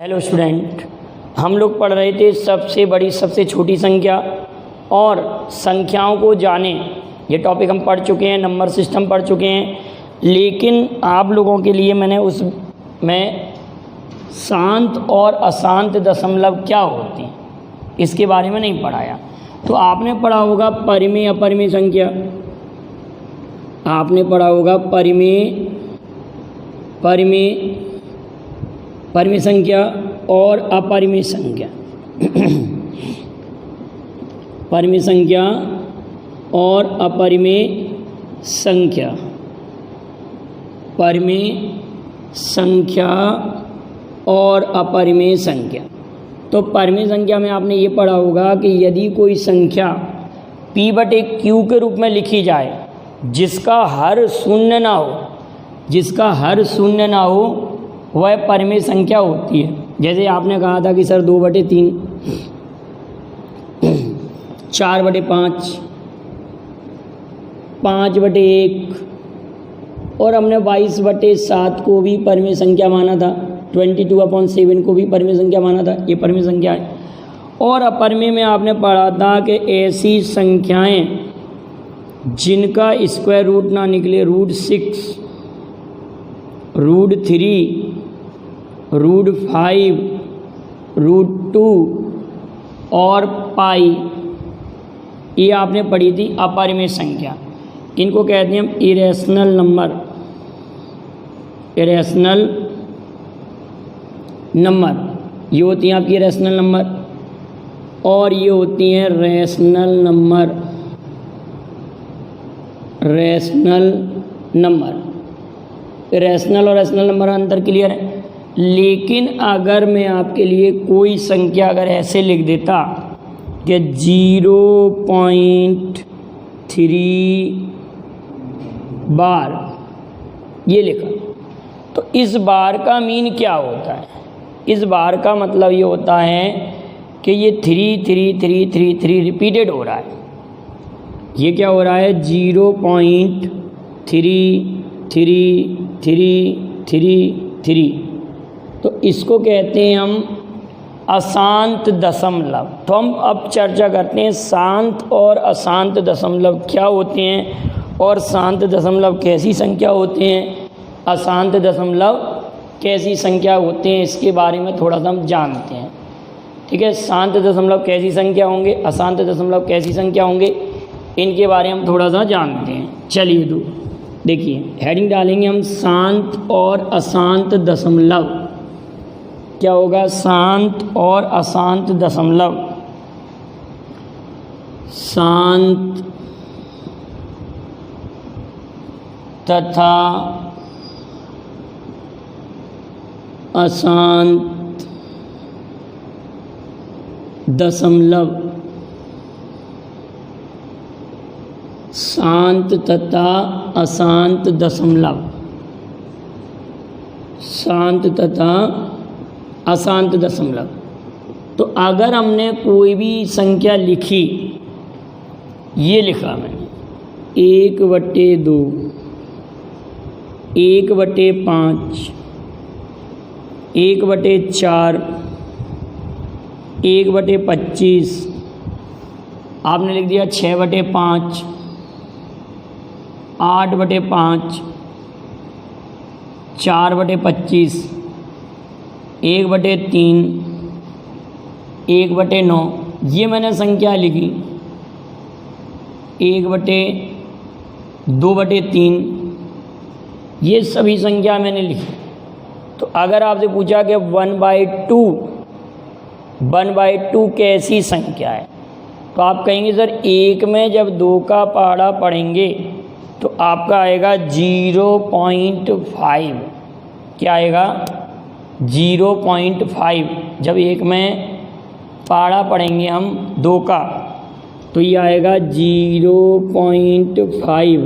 Hello student, हम लोग पढ़ रहे थे सबसे बड़ी सबसे छोटी संख्या और संख्याओं को जाने। ये टॉपिक हम पढ़ चुके हैं, नंबर सिस्टम पढ़ चुके हैं, लेकिन आप लोगों के लिए मैंने उसमें शांत और अशांत दशमलव क्या होती हैं इसके बारे में नहीं पढ़ाया। तो आपने पढ़ा होगा परिमेय अपरिमेय संख्या, आपने पढ़ा होगा परिमेय संख्या और अपरिमेय संख्या परिमेय संख्या और अपरिमेय संख्या, परिमेय संख्या और अपरिमेय संख्या। तो परिमेय संख्या में आपने ये पढ़ा होगा कि यदि कोई संख्या p/q के रूप में लिखी जाए जिसका हर शून्य ना हो, वह परिमेय संख्या होती है। जैसे आपने कहा था कि सर 2/3, 4/5, 5/1 और हमने 22/7 को भी परिमेय संख्या माना था, 22/7 को भी परिमेय संख्या माना था। ये परिमेय संख्या है। और अपरिमेय में आपने पढ़ा था कि ऐसी संख्याएं जिनका स्क्वायर रूट ना निकले, √6, √3, √5, √2 और पाई, ये आपने पढ़ी थी अपरिमेय संख्या। इनको कहते हैं हम इरेशनल नंबर। ये होती हैं आपकी इरेशनल नंबर और ये होती हैं रैशनल नंबर। रैशनल और रैशनल नंबर का अंतर क्लियर है। लेकिन अगर मैं आपके लिए कोई संख्या अगर ऐसे लिख देता कि 0.3 बार, ये लिखा, तो इस बार का मीन क्या होता है? इस बार का मतलब ये होता है कि ये 3 रिपीटेड हो रहा है। ये क्या हो रहा है? 0.3333। तो इसको कहते हैं हम अशांत दशमलव। तो हम अब चर्चा करते हैं शांत और अशांत दशमलव क्या होते हैं और शांत दशमलव कैसी संख्या होते हैं, अशांत दशमलव कैसी संख्या होते हैं, इसके बारे में थोड़ा सा हम जानते हैं। ठीक है, शांत दशमलव कैसी संख्या होंगे, अशांत दशमलव कैसी संख्या होंगे, इनके बारे में हम थोड़ा सा जानते हैं। चलिए तो देखिए, हेडिंग डालेंगे हम शांत और अशांत दशमलव। क्या होगा? शांत और अशांत दशमलव। शांत तथा अशांत दशमलव। शांत तथा अशांत दशमलव। शांत तथा अशांत दशमलव। तो अगर हमने कोई भी संख्या लिखी, ये लिखा मैंने 1/2, 1/5, 1/4, 1/25, आपने लिख दिया 6/5, 8/5, 4/25, 1/3, 1/9, ये मैंने संख्या लिखी। 1/2/3, ये सभी संख्या मैंने लिखी। तो अगर आपसे पूछा कि 1/2 कैसी संख्या है, तो आप कहेंगे सर एक में जब 2 का पहाड़ा पढ़ेंगे तो आपका आएगा 0.5। क्या आएगा? 0.5। जब एक में पहाड़ा पढ़ेंगे हम 2 का, तो ये आएगा 0.5।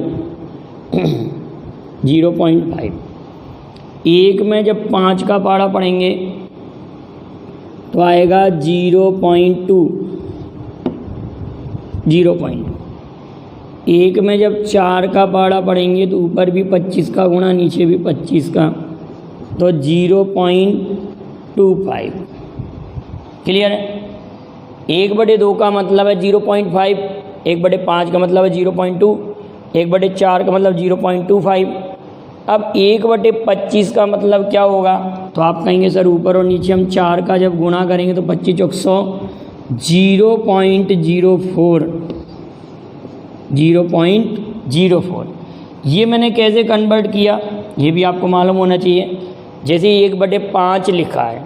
0.5। एक में जब 5 का पहाड़ा पढ़ेंगे तो आएगा 0.2। 0.2। एक में जब 4 का पहाड़ा पढ़ेंगे तो ऊपर भी 25 का गुणा, नीचे भी 25 का, तो 0.2 0.25। क्लियर है? 1/2 का मतलब है 0.5, 1/5 का मतलब है 0.2, 1/4 का मतलब 0.25। अब 1/25 का मतलब क्या होगा? तो आप कहेंगे सर ऊपर और नीचे हम 4 का जब गुणा करेंगे तो 25 चौक 100, 0.04, 0.04। ये मैंने कैसे कन्वर्ट किया ये भी आपको मालूम होना चाहिए। जैसे 1/5 लिखा है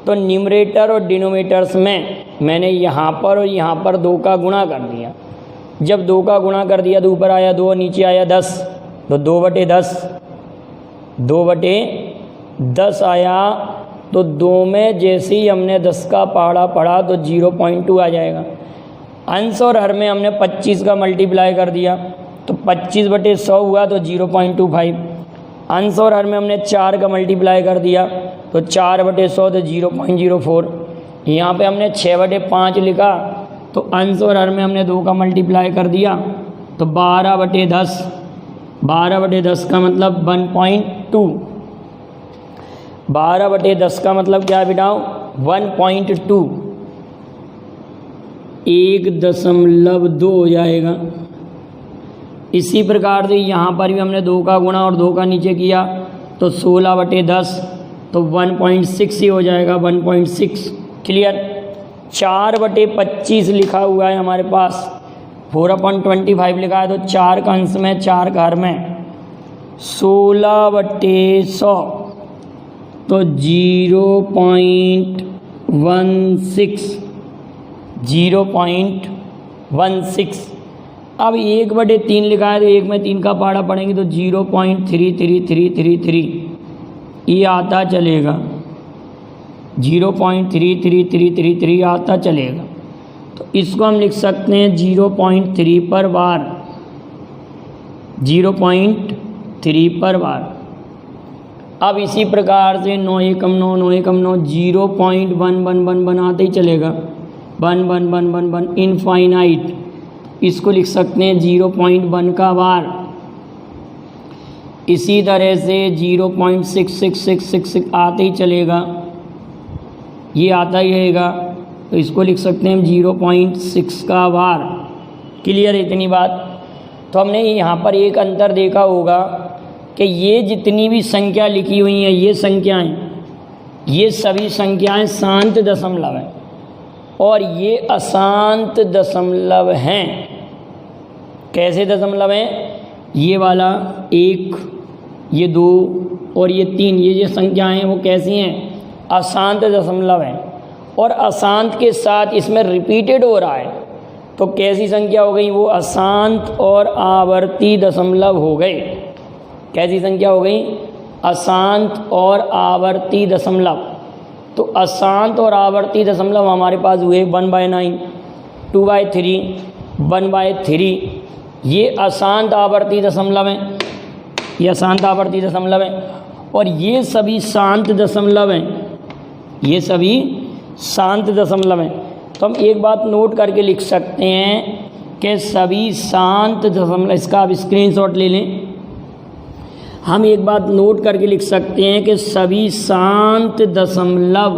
तो न्यूमरेटर और डिनोमिनेटर्स में मैंने यहाँ पर और यहाँ पर 2 का गुणा कर दिया। जब 2 का गुणा कर दिया तो ऊपर आया 2 और नीचे आया 10, तो 2/10, 2/10 आया। तो 2 में जैसे ही हमने 10 का पहाड़ा पढ़ा तो 0.2 आ जाएगा। अंश और हर में हमने 25 का मल्टीप्लाई कर दिया तो 25/100 हुआ तो 0.25। अंश और हर में हमने 4 का मल्टीप्लाई कर दिया तो 4/100 तो 0.04। यहाँ पे हमने 6/5 लिखा तो अंश और हर में हमने 2 का मल्टीप्लाई कर दिया तो 12/10, 12/10 का मतलब 1.2, 12/10 का मतलब क्या है बेटाओ? 1.2, 1.2 हो जाएगा। इसी प्रकार से यहाँ पर भी हमने 2 का गुणा और 2 का नीचे किया तो 16/10 तो 1.6 ही हो जाएगा, 1.6। क्लियर? 4/25 लिखा हुआ है हमारे पास, 4/25 लिखा है तो 4 का अंश में 4 का हर में 16/100 तो 0.16, 0.16। अब 1/3 लिखा है तो 1 में 3 का पहाड़ा पढ़ेंगे तो 0.333333 ये आता चलेगा, 0.333333 आता चलेगा। तो इसको हम लिख सकते हैं 0.3 पर बार, 0.3 पर बार। अब इसी प्रकार से 9 एकम 9, 9 एकम 9, 0.111 बनाते ही चलेगा, 1 इनफाइनाइट। इसको लिख सकते हैं 0.1 का बार। इसी तरह से 0.66666 आते ही चलेगा, ये आता ही रहेगा तो इसको लिख सकते हैं हम 0.6 का बार। क्लियर है इतनी बात? तो हमने यहाँ पर एक अंतर देखा होगा कि ये जितनी भी संख्या लिखी हुई हैं ये संख्याएं, ये सभी संख्याएं शांत दशमलव हैं और ये अशांत दशमलव हैं। कैसे दशमलव हैं? ये वाला 1, ये 2 और ये 3, ये जो संख्याएं हैं वो कैसी हैं? अशांत दशमलव हैं। और अशांत के साथ इसमें रिपीटेड हो रहा है तो कैसी संख्या हो गई? वो अशांत और आवर्ती दशमलव हो गए। कैसी संख्या हो गई? अशांत और आवर्ती दशमलव। तो अशांत और आवर्ती दशमलव हमारे पास हुए 1/9, 2/3, 1/3। ये अशांत आवर्ती दशमलव हैं, ये अशांत आवर्ती दशमलव हैं। और ये सभी शांत दशमलव हैं, ये सभी शांत दशमलव हैं। तो हम एक बात नोट करके लिख सकते हैं कि सभी शांत दशमलव, इसका आप स्क्रीनशॉट ले लें। हम एक बात नोट करके लिख सकते हैं कि सभी शांत दशमलव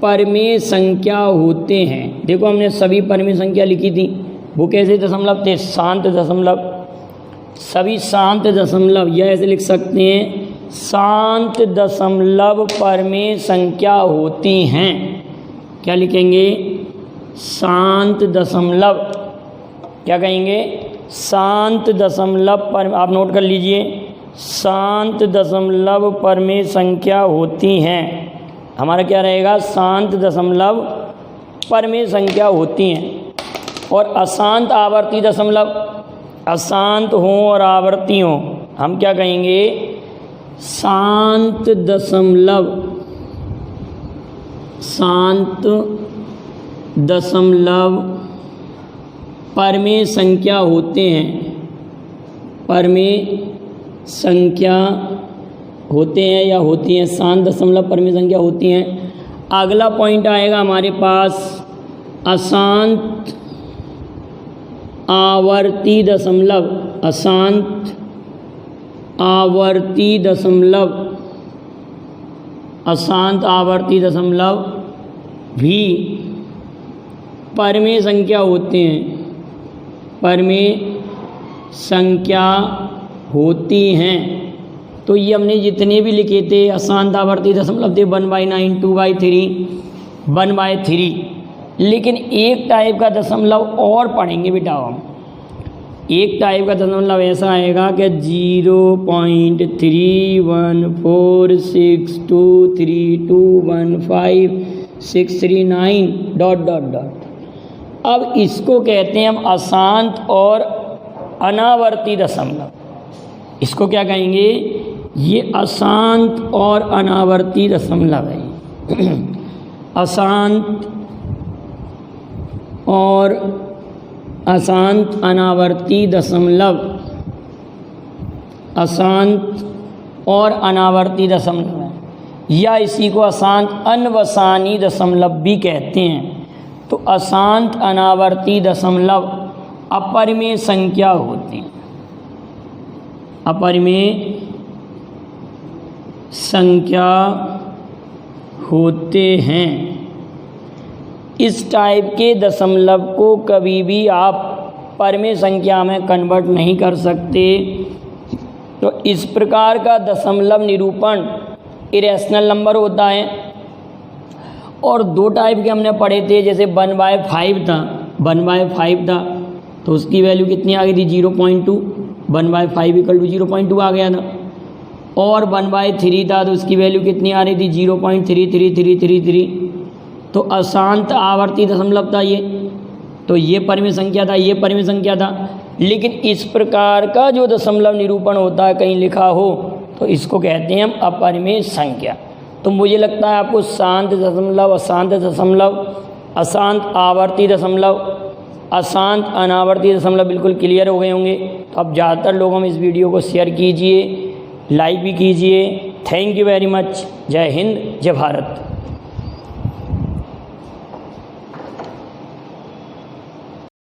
परमेय संख्या होते हैं। देखो हमने सभी परमेय संख्या लिखी थी, वो कैसे दशमलव थे? शांत दशमलव। सभी शांत दशमलव, यह ऐसे लिख सकते हैं, शांत दशमलव परमेय संख्या होती हैं। क्या लिखेंगे? शांत दशमलव। क्या कहेंगे? शांत दशमलव पर, आप नोट कर लीजिए, शांत दशमलव परमेय संख्या होती हैं। हमारा क्या रहेगा? शांत दशमलव परमेय संख्या होती हैं। और अशांत आवर्ती दशमलव, अशांत हों और आवर्ती हों, हम क्या कहेंगे? शांत दशमलव, शांत दशमलव परमेय संख्या होते हैं, परमेय संख्या होते हैं या होती हैं, शांत दशमलव परमेय संख्या होती हैं। अगला पॉइंट आएगा हमारे पास अशांत आवर्ती दशमलव, अशांत आवर्ती दशमलव, अशांत आवर्ती दशमलव भी परमेय संख्या होते हैं, परमेय संख्या होती हैं। तो ये हमने जितने भी लिखे थे अशांत आवर्ती दशमलव थे 1/9, 2/3, 1/3। लेकिन एक टाइप का दशमलव और पढ़ेंगे बेटा हम। एक टाइप का दशमलव ऐसा आएगा कि 0.31462321563 ... अब इसको कहते हैं हम अशांत और अनावर्ती दशमलव। इसको क्या कहेंगे? ये अशांत और अनावर्ती दशमलव है। अशांत और अशांत अनावर्ती दशमलव, अशांत और अनावर्ती दशमलव है, या इसी को अशांत अनवसानी दशमलव भी कहते हैं। तो अशांत अनावर्ती दशमलव अपरिमेय संख्या होती है, अपरिमेय संख्या होते हैं। इस टाइप के दशमलव को कभी भी आप परमेय संख्या में कन्वर्ट नहीं कर सकते। तो इस प्रकार का दशमलव निरूपण इरेशनल नंबर होता है। और दो टाइप के हमने पढ़े थे, जैसे 1/5 था, 1/5 था तो उसकी वैल्यू कितनी आ गई थी? 0.2, 1/5 = 0.2 आ गया था। और 1/3 था तो उसकी वैल्यू कितनी आ रही थी? 0.33333। तो अशांत आवर्ती दशमलव था ये, तो ये परमेय संख्या था, ये परमेय संख्या था। लेकिन इस प्रकार का जो दशमलव निरूपण होता है कहीं लिखा हो तो इसको कहते हैं हम अपरिमेय संख्या। तो मुझे लगता है आपको शांत दशमलव, अशांत दशमलव, अशांत आवर्ती दशमलव, अशांत अनावर्ती दशमलव बिल्कुल क्लियर हो गए होंगे। तो अब ज़्यादातर लोग हम इस वीडियो को शेयर कीजिए, लाइक भी कीजिए। Thank you very much. जय हिंद, जय भारत।